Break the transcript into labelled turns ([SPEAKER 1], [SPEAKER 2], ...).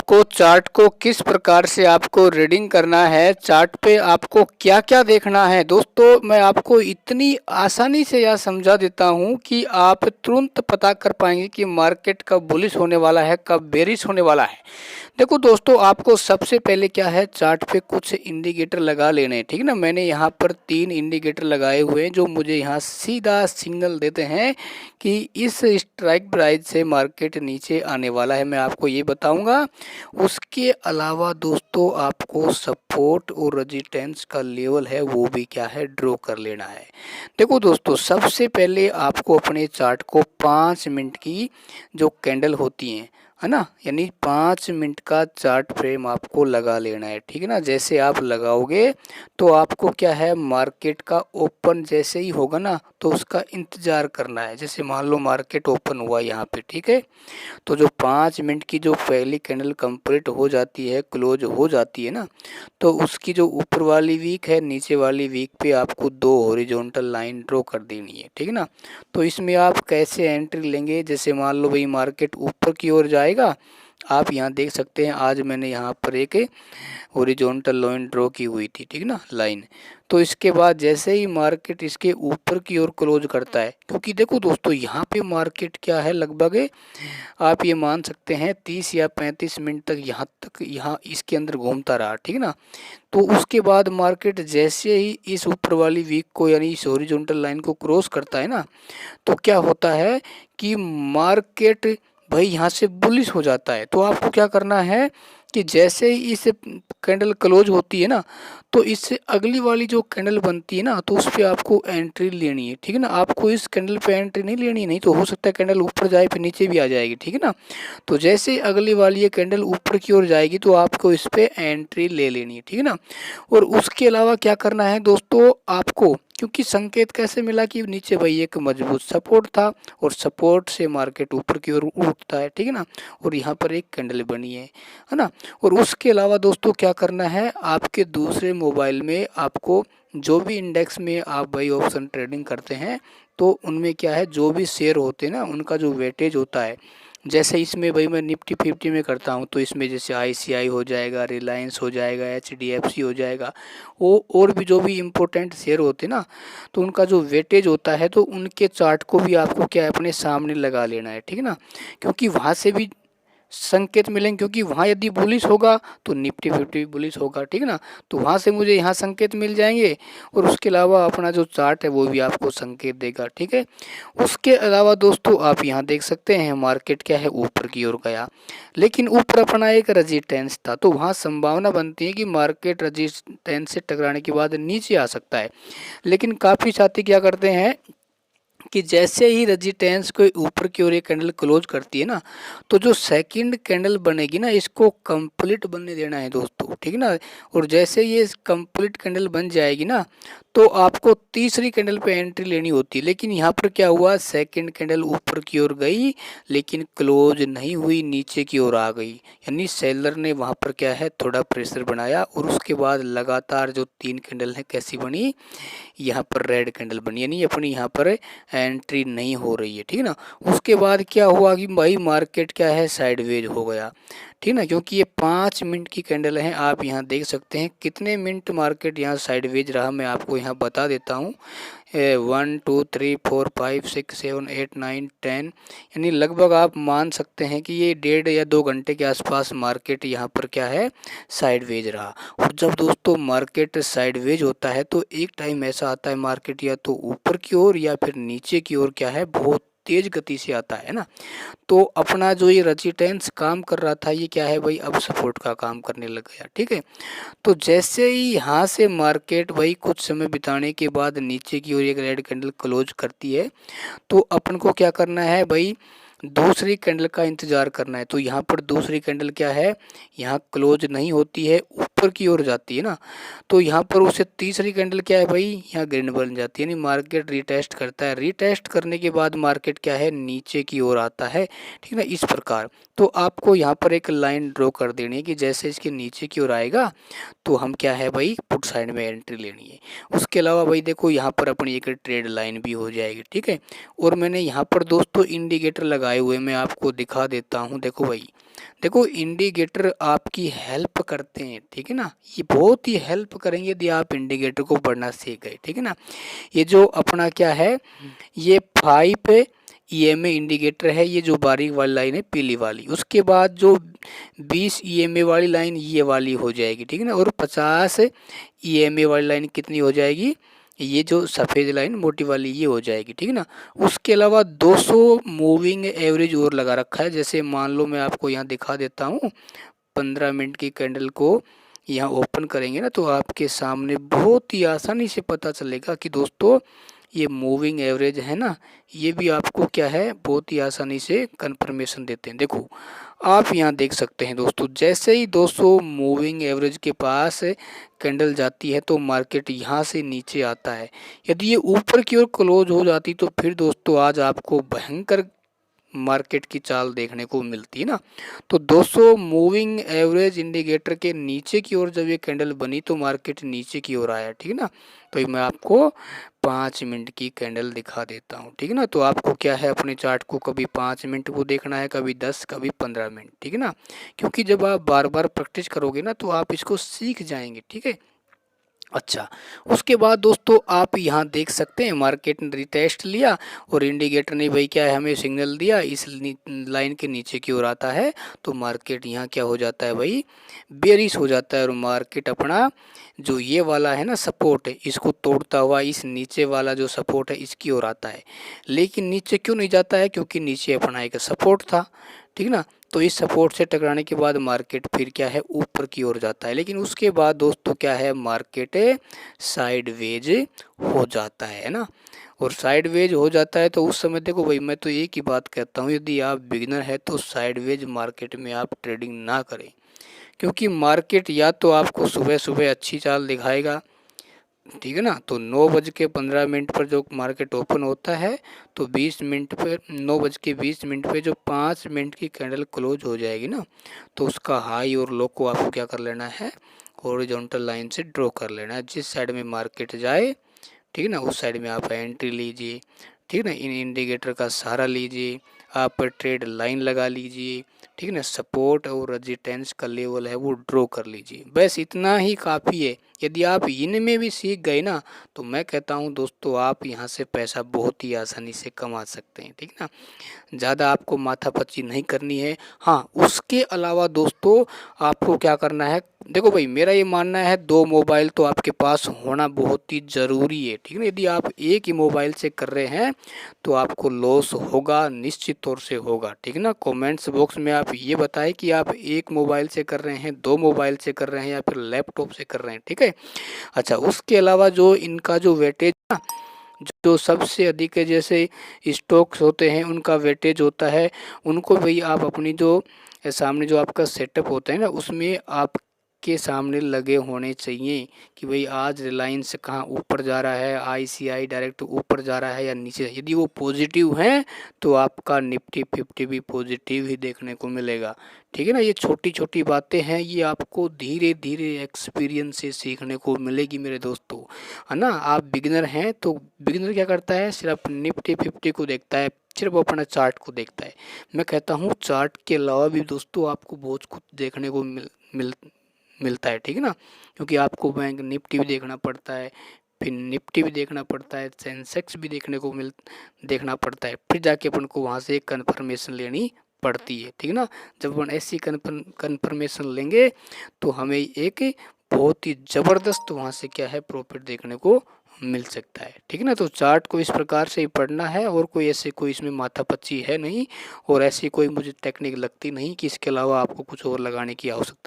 [SPEAKER 1] आपको चार्ट को किस प्रकार से आपको रीडिंग करना है, चार्ट पे आपको क्या क्या देखना है। दोस्तों मैं आपको इतनी आसानी से यह समझा देता हूं कि आप तुरंत पता कर पाएंगे कि मार्केट कब बुलिश होने वाला है, कब बेरिश होने वाला है। देखो दोस्तों, आपको सबसे पहले क्या है, चार्ट पे कुछ इंडिकेटर लगा लेने हैं, ठीक है ना। मैंने यहाँ पर 3 इंडिकेटर लगाए हुए हैं जो मुझे यहाँ सीधा सिग्नल देते हैं कि इस स्ट्राइक प्राइस से मार्केट नीचे आने वाला है, मैं आपको ये बताऊंगा। उसके अलावा दोस्तों आपको सपोर्ट और रेजिस्टेंस का लेवल है वो भी क्या है, ड्रॉ कर लेना है। देखो दोस्तों, सबसे पहले आपको अपने चार्ट को 5 मिनट की जो कैंडल होती हैं, है ना, यानी 5 मिनट का चार्ट फ्रेम आपको लगा लेना है, ठीक है ना। जैसे आप लगाओगे तो आपको क्या है, मार्केट का ओपन जैसे ही होगा ना तो उसका इंतज़ार करना है। जैसे मान लो मार्केट ओपन हुआ यहाँ पे, ठीक है, तो जो 5 मिनट की जो पहली कैंडल कंप्लीट हो जाती है, क्लोज हो जाती है ना, तो उसकी जो ऊपर वाली वीक है, नीचे वाली वीक पे आपको 2 हॉरिजॉन्टल लाइन ड्रॉ कर देनी है, ठीक है ना। तो इसमें आप कैसे एंट्री लेंगे, जैसे मान लो भाई मार्केट ऊपर की ओर जाएगा, आप यहाँ देख सकते हैं आज मैंने यहाँ पर एक हॉरिजॉन्टल लाइन ड्रॉ की हुई थी, ठीक ना, लाइन। तो इसके बाद जैसे ही मार्केट इसके ऊपर की ओर क्लोज करता है, क्योंकि देखो दोस्तों यहाँ पे मार्केट क्या है, लगभग आप ये मान सकते हैं 30 या 35 मिनट तक यहाँ इसके अंदर घूमता रहा, ठीक है ना। तो उसके बाद मार्केट जैसे ही इस ऊपर वाली वीक को यानी इस हॉरिजॉन्टल लाइन को क्रॉस करता है ना, तो क्या होता है कि मार्केट भाई यहाँ से बुलिश हो जाता है। तो आपको क्या करना है कि जैसे ही इस कैंडल क्लोज होती है ना, तो इससे अगली वाली जो कैंडल बनती है ना, तो उस पर आपको एंट्री लेनी है, ठीक है ना। आपको इस कैंडल पे एंट्री नहीं लेनी, नहीं तो हो सकता है कैंडल ऊपर जाए फिर नीचे भी आ जाएगी, ठीक है ना। तो जैसे अगली वाली ये कैंडल ऊपर की ओर जाएगी तो आपको इस पे एंट्री ले लेनी है, ठीक है ना। और उसके अलावा क्या करना है दोस्तों आपको, क्योंकि संकेत कैसे मिला कि नीचे भाई एक मजबूत सपोर्ट था और सपोर्ट से मार्केट ऊपर की ओर उठता है, ठीक है ना, और यहाँ पर एक कैंडल बनी है ना। और उसके अलावा दोस्तों क्या करना है, आपके दूसरे मोबाइल में आपको जो भी इंडेक्स में आप भाई ऑप्शन ट्रेडिंग करते हैं, तो उनमें क्या है, जो भी शेयर होते हैं ना उनका जो वेटेज होता है, जैसे इसमें भाई मैं निफ्टी 50 में करता हूँ, तो इसमें जैसे आईसीआई हो जाएगा, रिलायंस हो जाएगा, एचडीएफसी हो जाएगा, वो और भी जो भी इम्पोर्टेंट शेयर होते हैं ना, तो उनका जो वेटेज होता है तो उनके चार्ट को भी आपको क्या है, अपने सामने लगा लेना है, ठीक है ना। क्योंकि वहाँ से भी संकेत मिलेंगे, क्योंकि वहाँ यदि बुलिश होगा तो निफ्टी 50 बुलिश होगा, ठीक है ना। तो वहाँ से मुझे यहाँ संकेत मिल जाएंगे और उसके अलावा अपना जो चार्ट है वो भी आपको संकेत देगा, ठीक है। उसके अलावा दोस्तों आप यहाँ देख सकते हैं मार्केट क्या है, ऊपर की ओर गया, लेकिन ऊपर अपना एक रेजिस्टेंस था, तो वहाँ संभावना बनती है कि मार्केट रेजिस्टेंस से टकराने के बाद नीचे आ सकता है। लेकिन काफ़ी साथी क्या करते हैं कि जैसे ही रेजिस्टेंस को ऊपर की ओर ये कैंडल क्लोज करती है ना, तो जो सेकंड कैंडल बनेगी ना, इसको कंप्लीट बनने देना है दोस्तों, ठीक है ना। और जैसे ये कंप्लीट कैंडल बन जाएगी ना, तो आपको तीसरी कैंडल पे एंट्री लेनी होती है। लेकिन यहाँ पर क्या हुआ, सेकंड कैंडल ऊपर की ओर गई लेकिन क्लोज नहीं हुई, नीचे की ओर आ गई, यानी सेलर ने वहाँ पर क्या है, थोड़ा प्रेशर बनाया और उसके बाद लगातार जो 3 कैंडल है कैसी बनी, यहाँ पर रेड कैंडल बनी, यानी अपनी यहाँ पर एंट्री नहीं हो रही है, ठीक है ना। उसके बाद क्या हुआ कि भाई मार्केट क्या है, साइडवेज हो गया, ठीक ना, क्योंकि ये 5 मिनट की कैंडल है। आप यहाँ देख सकते हैं कितने मिनट मार्केट यहाँ साइडवेज रहा, मैं आपको यहाँ बता देता हूँ। 1 2 3 4 5 6 7 8 9 10, यानी लगभग आप मान सकते हैं कि ये 1.5 या 2 घंटे के आसपास मार्केट यहाँ पर क्या है, साइडवेज रहा। और जब दोस्तों मार्केट साइडवेज होता है तो एक टाइम ऐसा आता है मार्केट या तो ऊपर की ओर या फिर नीचे की ओर क्या है, बहुत तेज गति से आता है ना। तो अपना जो ये रेजिस्टेंस काम कर रहा था, ये क्या है भाई, अब सपोर्ट का काम करने लग गया, ठीक है। तो जैसे ही यहाँ से मार्केट भाई कुछ समय बिताने के बाद नीचे की ओर एक रेड कैंडल क्लोज करती है, तो अपन को क्या करना है भाई, दूसरी कैंडल का इंतजार करना है। तो यहाँ पर दूसरी कैंडल क्या है, यहाँ क्लोज नहीं होती है, ऊपर की ओर जाती है ना, तो यहाँ पर उसे तीसरी कैंडल क्या है भाई, यहाँ ग्रीन बन जाती है, यानी मार्केट रीटेस्ट करता है। रीटेस्ट करने के बाद मार्केट क्या है, नीचे की ओर आता है, ठीक है ना, इस प्रकार। तो आपको यहाँ पर एक लाइन ड्रॉ कर देनी है कि जैसे इसके नीचे की ओर आएगा तो हम क्या है भाई, पुट साइड में एंट्री लेनी है। उसके अलावा भाई देखो यहाँ पर अपनी एक ट्रेड लाइन भी हो जाएगी, ठीक है। और मैंने यहाँ पर दोस्तों इंडिकेटर लगाए हुए, मैं आपको दिखा देता हूँ, देखो भाई देखो इंडिकेटर आपकी हेल्प करते हैं, ठीक है ना, ये बहुत ही हेल्प करेंगे यदि आप इंडिकेटर को पढ़ना सीख गए, ठीक है ना। ये जो अपना क्या है, ये 5 ईएमए इंडिकेटर है, ये जो बारीक वाली लाइन है पीली वाली, उसके बाद जो 20 ईएमए वाली लाइन ये वाली हो जाएगी, ठीक है ना, और 50 ईएमए वाली लाइन कितनी हो जाएगी, ये जो सफ़ेद लाइन मोटी वाली ये हो जाएगी, ठीक है ना। उसके अलावा 200 मूविंग एवरेज और लगा रखा है, जैसे मान लो मैं आपको यहाँ दिखा देता हूँ, 15 मिनट की कैंडल को यहाँ ओपन करेंगे ना तो आपके सामने बहुत ही आसानी से पता चलेगा कि दोस्तों ये मूविंग एवरेज है ना, ये भी आपको क्या है बहुत ही आसानी से कंफर्मेशन देते हैं। देखो आप यहाँ देख सकते हैं दोस्तों, जैसे ही 200 मूविंग एवरेज के पास कैंडल जाती है तो मार्केट यहाँ से नीचे आता है। यदि ये ऊपर की ओर क्लोज हो जाती तो फिर दोस्तों आज आपको भयंकर मार्केट की चाल देखने को मिलती है ना। तो 200 मूविंग एवरेज इंडिकेटर के नीचे की ओर जब ये कैंडल बनी तो मार्केट नीचे की ओर आया, ठीक है ना। तो मैं आपको 5 मिनट की कैंडल दिखा देता हूँ, ठीक है ना। तो आपको क्या है अपने चार्ट को कभी 5 मिनट को देखना है, कभी 10, कभी 15 मिनट, ठीक है ना। क्योंकि जब आप बार बार प्रैक्टिस करोगे ना तो आप इसको सीख जाएंगे, ठीक है। अच्छा, उसके बाद दोस्तों आप यहाँ देख सकते हैं मार्केट ने रिटेस्ट लिया और इंडिकेटर ने भाई क्या है हमें सिग्नल दिया, इस लाइन के नीचे की ओर आता है तो मार्केट यहाँ क्या हो जाता है भाई, बेरिश हो जाता है और मार्केट अपना जो ये वाला है ना सपोर्ट है इसको तोड़ता हुआ इस नीचे वाला जो सपोर्ट है इसकी ओर आता है। लेकिन नीचे क्यों नहीं जाता है, क्योंकि नीचे अपना एक सपोर्ट था, ठीक ना। तो इस सपोर्ट से टकराने के बाद मार्केट फिर क्या है ऊपर की ओर जाता है, लेकिन उसके बाद दोस्तों क्या है मार्केट साइडवेज हो जाता है ना। और साइडवेज हो जाता है तो उस समय देखो भाई मैं तो एक ही बात कहता हूँ, यदि आप बिगिनर है तो साइडवेज मार्केट में आप ट्रेडिंग ना करें, क्योंकि मार्केट या तो आपको सुबह सुबह अच्छी चाल दिखाएगा, ठीक है ना। तो 9:15 पर जो मार्केट ओपन होता है तो 20 मिनट पर 9:20 पे जो 5 मिनट की कैंडल क्लोज हो जाएगी ना तो उसका हाई और लो को आपको क्या कर लेना है, हॉरिजॉन्टल लाइन से ड्रॉ कर लेना है। जिस साइड में मार्केट जाए, ठीक है ना, उस साइड में आप एंट्री लीजिए, ठीक है ना। इन इंडिकेटर का सहारा लीजिए, आप ट्रेड लाइन लगा लीजिए, ठीक है ना। सपोर्ट और रेजिस्टेंस का लेवल है वो ड्रॉ कर लीजिए, बस इतना ही काफ़ी है। यदि आप इनमें भी सीख गए ना तो मैं कहता हूँ दोस्तों आप यहाँ से पैसा बहुत ही आसानी से कमा सकते हैं, ठीक है ना। ज़्यादा आपको माथापच्ची नहीं करनी है। हाँ, उसके अलावा दोस्तों आपको क्या करना है, देखो भाई मेरा ये मानना है 2 मोबाइल तो आपके पास होना बहुत ही ज़रूरी है, ठीक है ना। यदि आप एक ही मोबाइल से कर रहे हैं तो आपको लॉस होगा, निश्चित तौर से होगा, ठीक है ना। कमेंट्स बॉक्स में आप ये बताएं कि आप एक मोबाइल से कर रहे हैं, 2 मोबाइल से कर रहे हैं या फिर लैपटॉप से कर रहे हैं, ठीक है। अच्छा, उसके अलावा जो इनका जो वेटेज ना जो सबसे अधिक है, जैसे स्टॉक्स होते हैं उनका वेटेज होता है, उनको भाई आप अपनी जो सामने जो आपका सेटअप होता है ना उसमें आप के सामने लगे होने चाहिए कि भाई आज रिलायंस कहाँ ऊपर जा रहा है, आईसीआई डायरेक्ट ऊपर जा रहा है या नीचे। यदि वो पॉजिटिव हैं तो आपका निफ्टी 50 भी पॉजिटिव ही देखने को मिलेगा, ठीक है ना। ये छोटी छोटी बातें हैं, ये आपको धीरे धीरे एक्सपीरियंस से सीखने को मिलेगी मेरे दोस्तों, है ना। आप बिगिनर हैं तो बिगिनर क्या करता है, सिर्फ निफ्टी 50 को देखता है, सिर्फ अपना चार्ट को देखता है। मैं कहता हूँ चार्ट के अलावा भी दोस्तों आपको बहुत कुछ देखने को मिलता है, ठीक है ना। क्योंकि आपको बैंक निफ्टी भी देखना पड़ता है, फिर निफ्टी भी देखना पड़ता है, सेंसेक्स भी देखना पड़ता है, फिर जाके अपन को वहाँ से एक कन्फर्मेशन लेनी पड़ती है, ठीक है ना। जब अपन ऐसी कन्फर्मेशन लेंगे तो हमें एक बहुत ही ज़बरदस्त वहाँ से क्या है प्रॉफिट देखने को मिल सकता है, ठीक है ना। तो चार्ट को इस प्रकार से ही पढ़ना है और कोई ऐसे कोई इसमें माथापच्ची है नहीं और ऐसी कोई मुझे टेक्निक लगती नहीं कि इसके अलावा आपको कुछ और लगाने की आवश्यकता है।